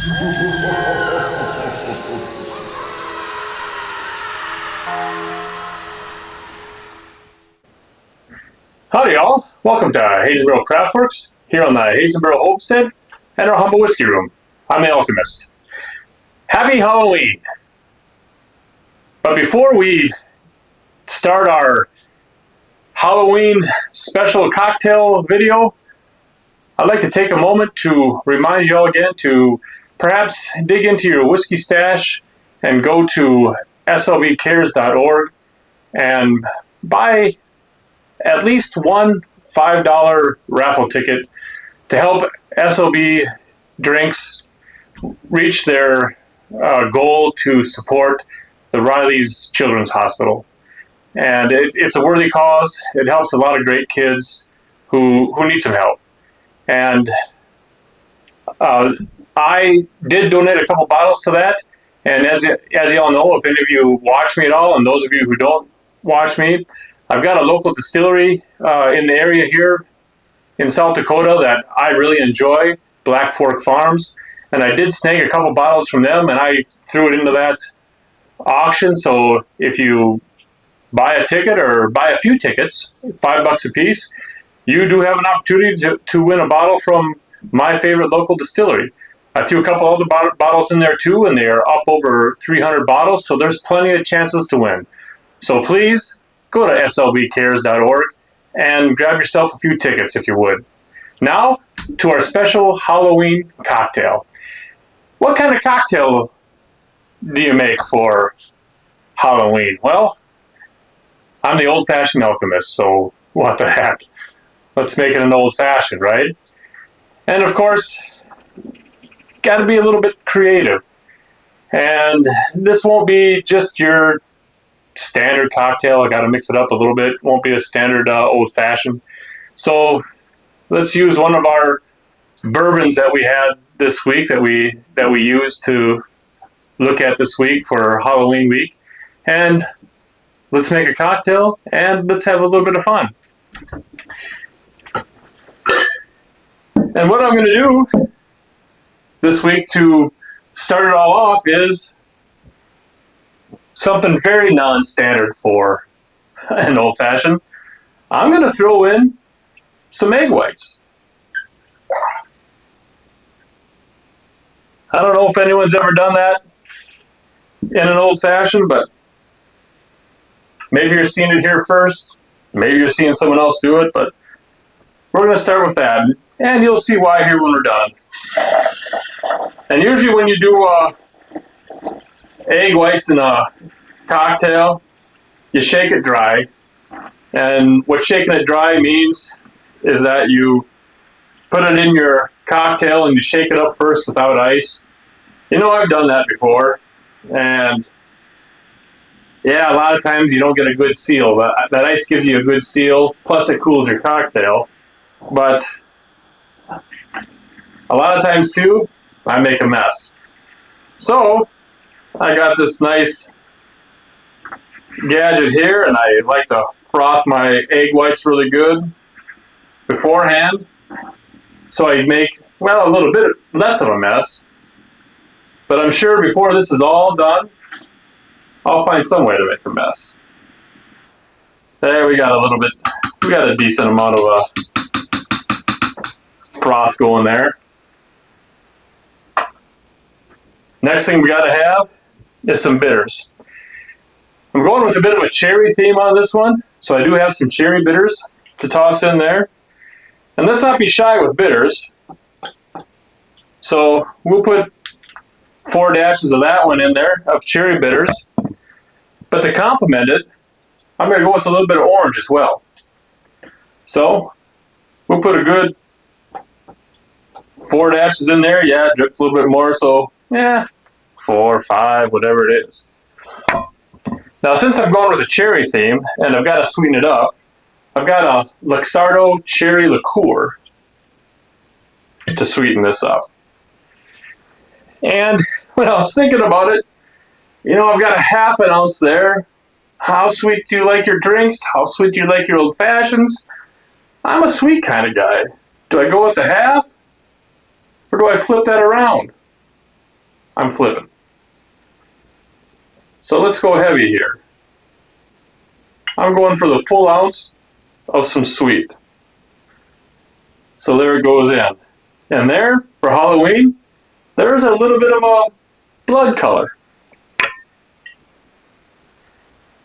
Howdy y'all, welcome to HazeandBarrelCraftworks, here on the Haze and Barrel Homestead and our humble whiskey room. I'm the Alchemist. Happy Halloween! But before we start our Halloween special cocktail video, I'd like to take a moment to remind you all again to perhaps dig into your whiskey stash and go to slbcares.org and buy at least one $5 raffle ticket to help SLB Drinks reach their goal to support the Riley's Children's Hospital. And it's a worthy cause. It helps a lot of great kids who need some help. And I did donate a couple bottles to that. And as you all know, if any of you watch me at all, and those of you who don't watch me, I've got a local distillery in the area here in South Dakota that I really enjoy, Black Fork Farms. And I did snag a couple bottles from them, and I threw it into that auction. So if you buy a ticket or buy a few tickets, $5 a piece, you do have an opportunity to win a bottle from my favorite local distillery. I threw a couple other bottles in there too, and they are up over 300 bottles, so there's plenty of chances to win. So please go to slbcares.org and grab yourself a few tickets if you would. Now to our special Halloween cocktail. What kind of cocktail do you make for Halloween? Well, I'm the old-fashioned alchemist, so what the heck? Let's make it an old-fashioned, right? And of course, got to be a little bit creative. And this won't be just your standard cocktail. I got to mix it up a little bit. It won't be a standard old-fashioned. So let's use one of our bourbons that we had this week that we used to look at this week for Halloween week, and let's make a cocktail and let's have a little bit of fun. And what I'm going to do this week to start it all off is something very non-standard for an old-fashioned. I'm going to throw in some egg whites. I don't know if anyone's ever done that in an old-fashioned, but maybe you're seeing it here first. Maybe you're seeing someone else do it, but we're going to start with that, and you'll see why here when we're done. And usually when you do egg whites in a cocktail, you shake it dry. And what shaking it dry means is that you put it in your cocktail and you shake it up first without ice. You know, I've done that before, and yeah, a lot of times you don't get a good seal. That ice gives you a good seal, plus it cools your cocktail. But a lot of times too, I make a mess. So I got this nice gadget here, and I like to froth my egg whites really good beforehand, so I make, well, a little bit less of a mess. But I'm sure before this is all done, I'll find some way to make a mess. There, we got a little bit, we got a decent amount of froth going there. Next thing we got to have is some bitters. I'm going with a bit of a cherry theme on this one, so I do have some cherry bitters to toss in there. And let's not be shy with bitters. So we'll put 4 dashes of that one in there, of cherry bitters. But to complement it, I'm going to go with a little bit of orange as well. So we'll put a good 4 dashes in there. Yeah, dripped a little bit more, so yeah, 4 or 5, whatever it is. Now, since I'm going with a cherry theme, and I've got to sweeten it up, I've got a Luxardo cherry liqueur to sweeten this up. And when I was thinking about it, you know, I've got a ½ ounce there. How sweet do you like your drinks? How sweet do you like your old fashions? I'm a sweet kind of guy. Do I go with the half? Or do I flip that around? I'm flipping. So let's go heavy here. I'm going for the full ounce of some sweet. So there it goes in. And there, for Halloween, there's a little bit of a blood color.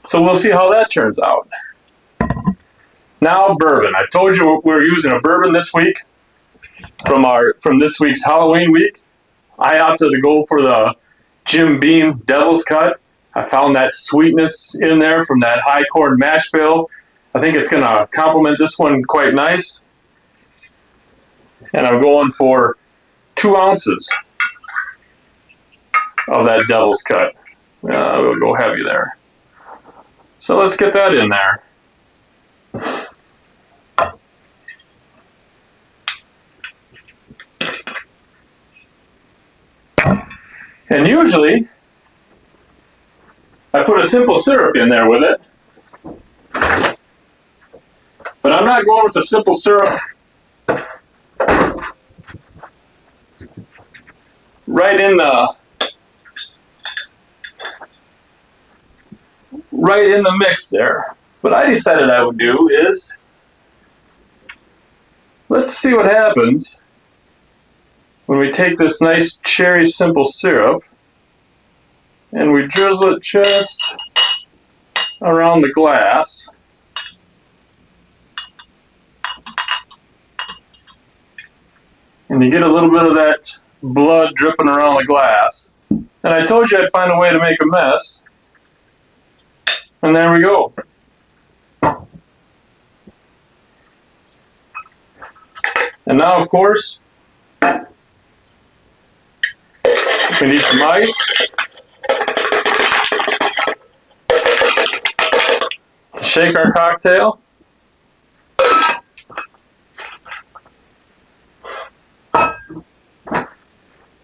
So we'll see how that turns out. Now bourbon. I told you we're using a bourbon this week from this week's Halloween week. I opted to go for the Jim Beam Devil's Cut. I found that sweetness in there from that high corn mash bill. I think it's going to complement this one quite nice. And I'm going for 2 ounces of that Devil's Cut. We'll go heavy there. So let's get that in there. And usually, I put a simple syrup in there with it. But I'm not going with the simple syrup right in the mix there. What I decided I would do is, let's see what happens when we take this nice cherry simple syrup and we drizzle it just around the glass. And you get a little bit of that blood dripping around the glass. And I told you I'd find a way to make a mess. And there we go. And now, of course, we need some ice. To shake our cocktail.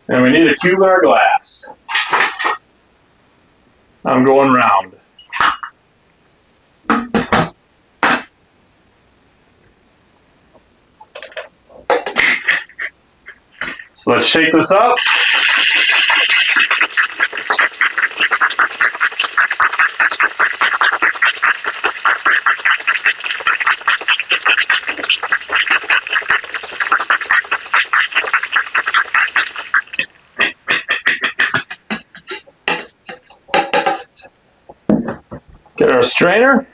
And we need a cube in our glass. I'm going round. So let's shake this up. Get our strainer.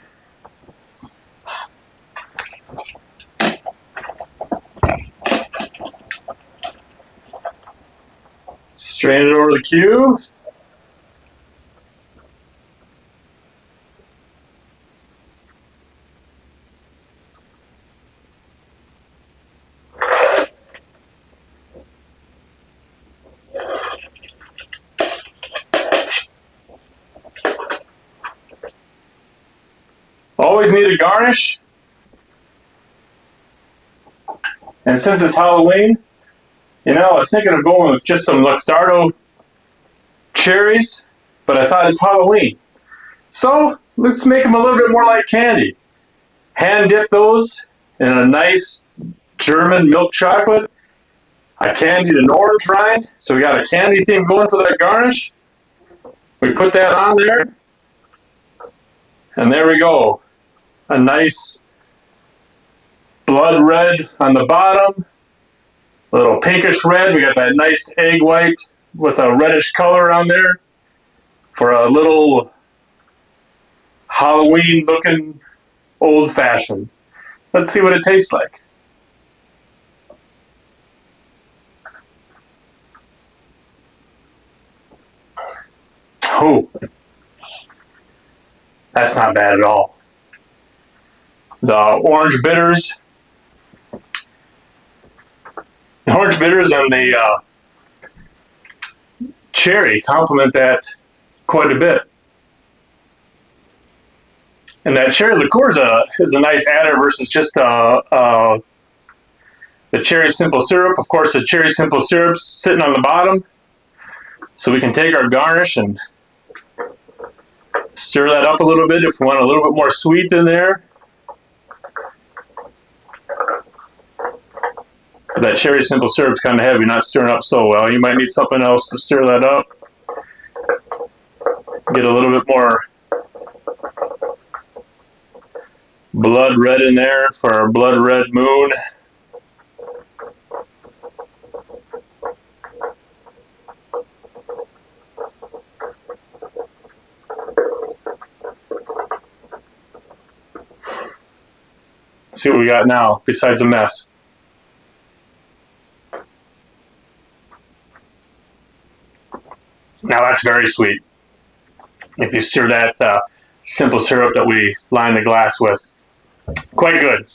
Strain it over the cube. Always need a garnish. And since it's Halloween, you know, I was thinking of going with just some Luxardo cherries, but I thought it's Halloween. So let's make them a little bit more like candy. Hand dip those in a nice German milk chocolate. I candied an orange rind, so we got a candy theme going for that garnish. We put that on there, and there we go. A nice blood red on the bottom, a little pinkish red. We got that nice egg white with a reddish color on there for a little Halloween looking old fashioned. Let's see what it tastes like. Oh, that's not bad at all. The orange bitters and the cherry complement that quite a bit. And that cherry liqueur is a nice adder versus just the cherry simple syrup. Of course, the cherry simple syrup's sitting on the bottom, so we can take our garnish and stir that up a little bit if we want a little bit more sweet in there. That cherry simple syrup's kind of heavy, not stirring up so well. You might need something else to stir that up. Get a little bit more blood red in there for our blood red moon. See what we got now, besides a mess. Now that's very sweet. If you stir that simple syrup that we line the glass with, quite good,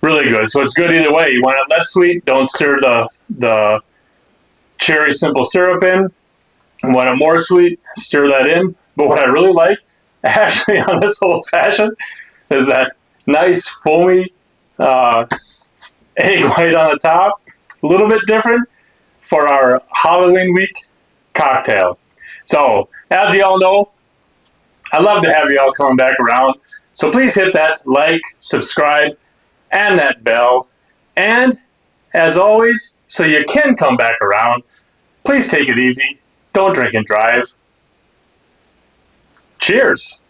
really good. So it's good either way. You want it less sweet, don't stir the cherry simple syrup in. You want it more sweet, stir that in. But what I really like, actually, on this old fashioned, is that nice foamy egg white on the top. A little bit different for our Halloween week cocktail. So, as you all know, I love to have you all coming back around. So please hit that like, subscribe, and that bell. And, as always, so you can come back around, please take it easy. Don't drink and drive. Cheers.